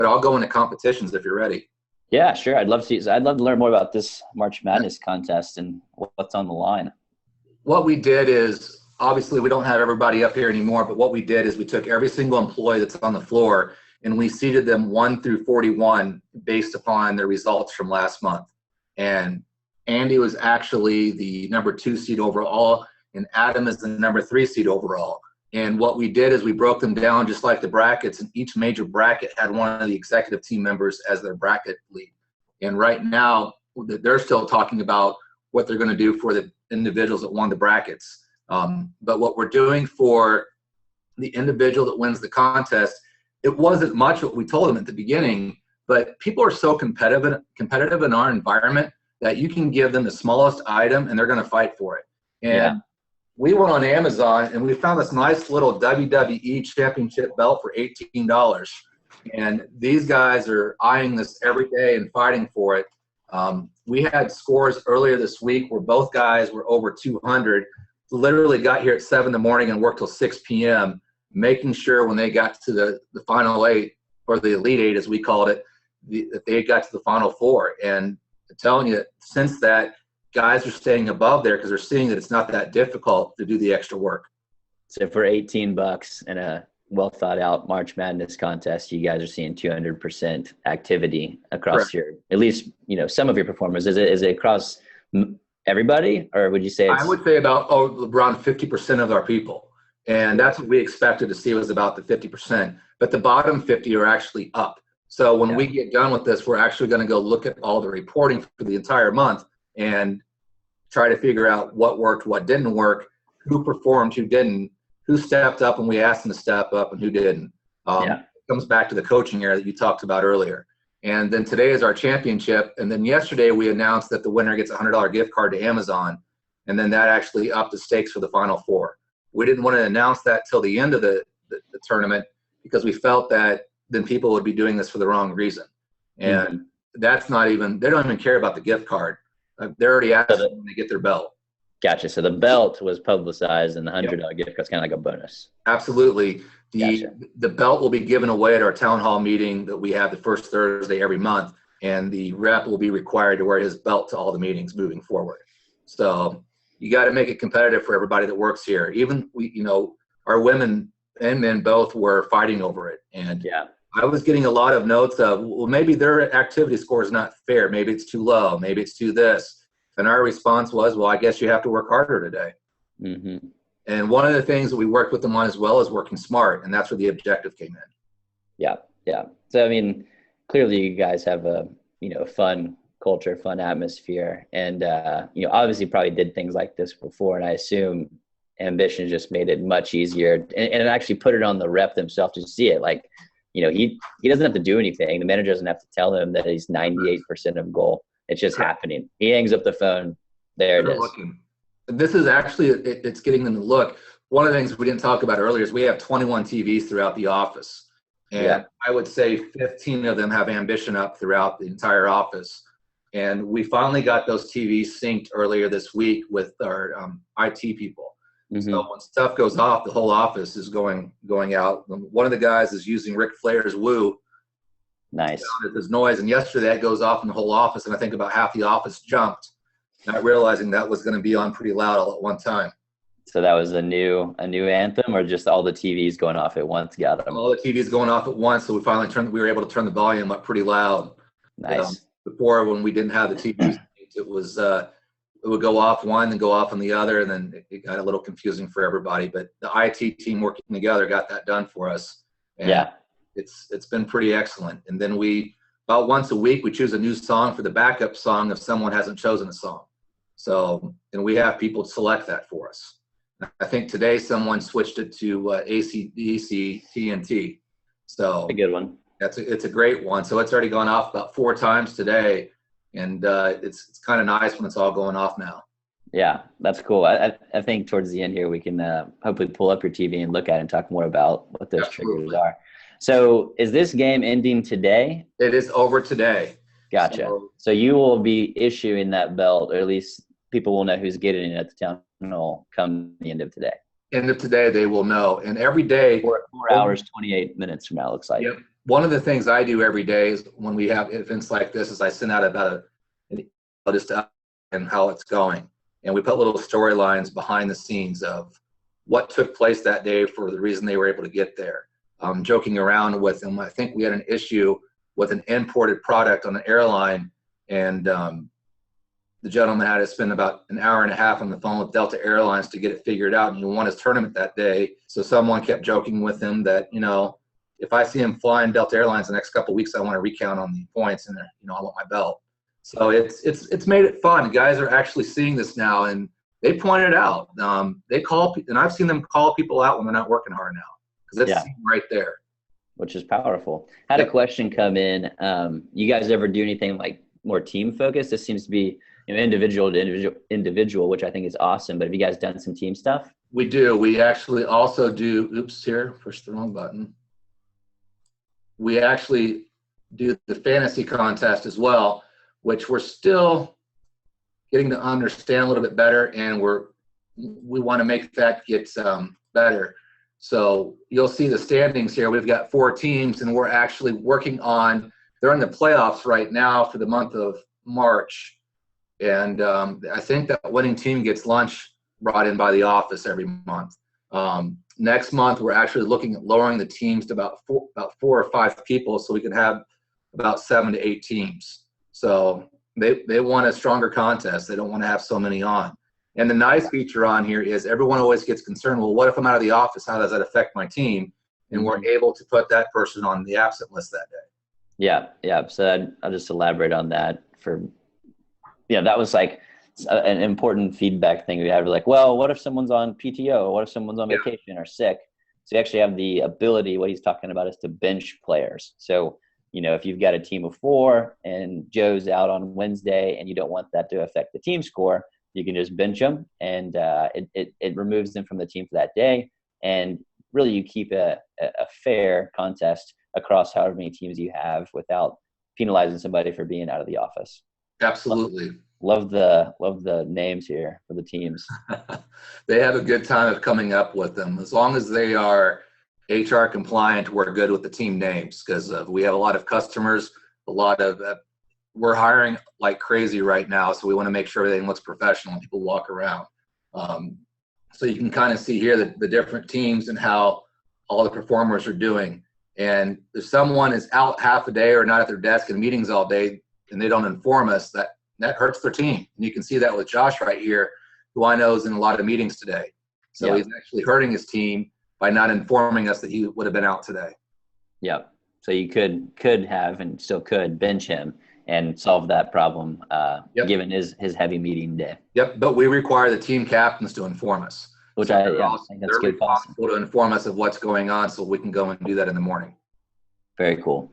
but I'll go into competitions if you're ready. Yeah, sure. I'd love to learn more about this March Madness contest and what's on the line. What we did is, obviously we don't have everybody up here anymore, but what we did is we took every single employee that's on the floor and we seeded them 1 through 41 based upon their results from last month. And Andy was actually the number 2 seed overall, and Adam is the number 3 seed overall. And what we did is we broke them down just like the brackets, and each major bracket had one of the executive team members as their bracket lead. And right now, they're still talking about what they're going to do for the individuals that won the brackets. But what we're doing for the individual that wins the contest, it wasn't much what we told them at the beginning, but people are so competitive in our environment that you can give them the smallest item and they're going to fight for it. And we went on Amazon and we found this nice little WWE championship belt for $18. And these guys are eyeing this every day and fighting for it. We had scores earlier this week where both guys were over 200, literally got here at 7 in the morning and worked till 6 p.m., making sure when they got to the final 8, or the Elite 8 as we called it, that they got to the Final 4. And I'm telling you, since that, guys are staying above there because they're seeing that it's not that difficult to do the extra work. So for $18 and a well thought out March Madness contest, you guys are seeing 200% activity across your, at least, some of your performers. Is it across everybody, or would you say it's... I would say about around 50% of our people. And that's what we expected to see, was about the 50%. But the bottom 50 are actually up. So when we get done with this, we're actually going to go look at all the reporting for the entire month and try to figure out what worked, what didn't work, who performed, who didn't, who stepped up when we asked them to step up, and who didn't. It comes back to the coaching area that you talked about earlier. And then today is our championship. And then yesterday we announced that the winner gets a $100 gift card to Amazon. And then that actually upped the stakes for the Final 4. We didn't want to announce that till the end of the tournament because we felt that then people would be doing this for the wrong reason. And that's not even, they don't even care about the gift card. They're already asking when they get their belt. Gotcha. So the belt was publicized and the $100 gift card is kind of like a bonus. Absolutely. The belt will be given away at our town hall meeting that we have the first Thursday every month. And the rep will be required to wear his belt to all the meetings moving forward. So you got to make it competitive for everybody that works here. Even our women and men both were fighting over it. And I was getting a lot of notes of, well, maybe their activity score is not fair. Maybe it's too low. Maybe it's too this. And our response was, well, I guess you have to work harder today. And one of the things that we worked with them on as well is working smart. And that's where the objective came in. Yeah. So, I mean, clearly you guys have a, fun culture, fun atmosphere. And, obviously probably did things like this before. And I assume Ambition just made it much easier and it actually put it on the rep themselves to see it. Like, he doesn't have to do anything. The manager doesn't have to tell him that he's 98% of goal. It's just happening. He hangs up the phone. There it is. Looking. This is actually, it's getting them to look. One of the things we didn't talk about earlier is we have 21 TVs throughout the office. And I would say 15 of them have Ambition up throughout the entire office. And we finally got those TVs synced earlier this week with our IT people. So when stuff goes off, the whole office is going out. One of the guys is using Ric Flair's Woo. Nice. There's noise, and yesterday that goes off in the whole office, and I think about half the office jumped, not realizing that was going to be on pretty loud all at one time. So that was a new anthem, or just all the TVs going off at once got them? All the TVs going off at once, so we were able to turn the volume up pretty loud. Nice. Before, when we didn't have the TVs, it was it would go off one and go off on the other, and then it got a little confusing for everybody. But the IT team working together got that done for us. And it's been pretty excellent. And then about once a week, we choose a new song for the backup song if someone hasn't chosen a song. So, and we have people select that for us. I think today someone switched it to AC/DC TNT. So a good one. It's a great one. So it's already gone off about 4 times today. And it's kind of nice when it's all going off now. Yeah, that's cool. I think towards the end here, we can hopefully pull up your TV and look at it and talk more about what those triggers are. So is this game ending today? It is over today. Gotcha. So you will be issuing that belt, or at least people will know who's getting it at the town hall come the end of today. End of today, they will know. And every day. 4 hours, 28 minutes from now, it looks like. Yep. one of the things I do every day is when we have events like this is I send out about just to and how it's going. And we put little storylines behind the scenes of what took place that day for the reason they were able to get there. Joking around with them, I think we had an issue with an imported product on an airline, and the gentleman had to spend about an hour and a half on the phone with Delta Airlines to get it figured out, and he won his tournament that day. So someone kept joking with him that, if I see him flying Delta Airlines the next couple of weeks, I want to recount on the points, and I want my belt. So it's made it fun. Guys are actually seeing this now, and they point it out. They call, and I've seen them call people out when they're not working hard now, because it's right there. Which is powerful. Had a question come in. You guys ever do anything like more team focused? This seems to be individual to individual, which I think is awesome. But have you guys done some team stuff? We do. We actually also do. Oops, here, pushed the wrong button. We actually do the fantasy contest as well, which we're still getting to understand a little bit better, and we want to make that get better. So you'll see the standings here. We've got 4 teams, and we're actually working on. They're in the playoffs right now for the month of March, and I think that winning team gets lunch brought in by the office every month. Next month, we're actually looking at lowering the teams to about 4 or 5 people, so we can have about 7 to 8 teams. So they want a stronger contest. They don't want to have so many on. And the nice feature on here is everyone always gets concerned, well, what if I'm out of the office? How does that affect my team? And we're able to put that person on the absent list that day. Yeah. So I'll just elaborate on that. That was like an important feedback thing we had. We're like, well, what if someone's on PTO? What if someone's on vacation or sick? So you actually have the ability, what he's talking about is to bench players. So, if you've got a team of 4 and Joe's out on Wednesday and you don't want that to affect the team score, you can just bench them, and it removes them from the team for that day. And really you keep a fair contest across however many teams you have without penalizing somebody for being out of the office. Absolutely. Love the names here for the teams. They have a good time of coming up with them. As long as they are HR compliant, we're good with the team names, because we have a lot of customers, we're hiring like crazy right now. So we want to make sure everything looks professional when people walk around. So you can kind of see here the different teams and how all the performers are doing. And if someone is out half a day or not at their desk in meetings all day and they don't inform us, that hurts their team. And you can see that with Josh right here, who I know is in a lot of meetings today. So he's actually hurting his team by not informing us that he would have been out today. Yep. So you could have and still could bench him and solve that problem given his heavy meeting day. Yep. But we require the team captains to inform us. Which I think that's they're good. Responsible to inform us of what's going on so we can go and do that in the morning. Very cool.